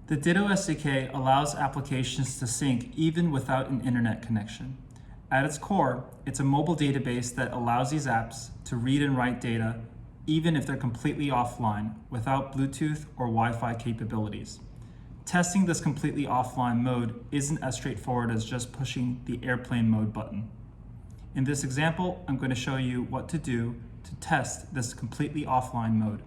The Ditto SDK allows applications to sync even without an internet connection. At its core, it's a mobile database that allows these apps to read and write data even if they're completely offline without Bluetooth or Wi-Fi capabilities. Testing this completely offline mode isn't as straightforward as just pushing the airplane mode button. In this example, I'm going to show you what to do to test this completely offline mode.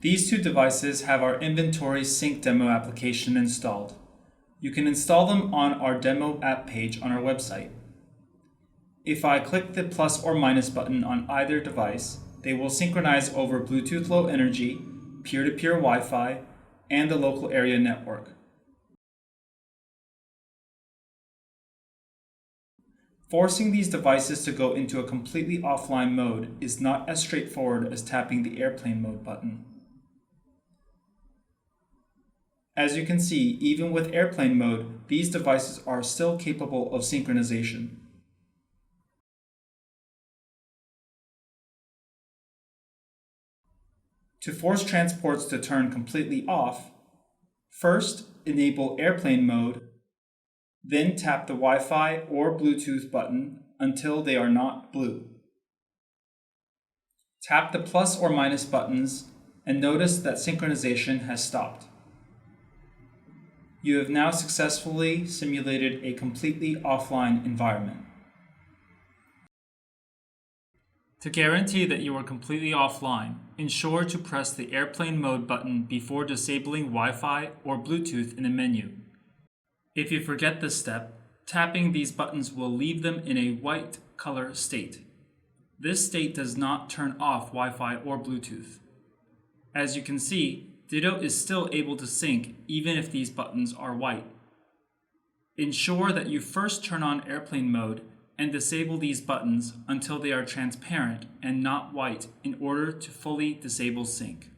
These two devices have our inventory sync demo application installed. You can install them on our demo app page on our website. If I click the plus or minus button on either device, they will synchronize over Bluetooth Low Energy, peer-to-peer Wi-Fi, and the local area network. Forcing these devices to go into a completely offline mode is not as straightforward as tapping the airplane mode button. As you can see, even with airplane mode, these devices are still capable of synchronization. To force transports to turn completely off, first enable airplane mode, then tap the Wi-Fi or Bluetooth button until they are not blue. Tap the plus or minus buttons and notice that synchronization has stopped. You have now successfully simulated a completely offline environment. To guarantee that you are completely offline, ensure to press the airplane mode button before disabling Wi-Fi or Bluetooth in the menu. If you forget this step, tapping these buttons will leave them in a white color state. This state does not turn off Wi-Fi or Bluetooth. As you can see, Ditto is still able to sync even if these buttons are white. Ensure that you first turn on airplane mode and disable these buttons until they are transparent and not white in order to fully disable sync.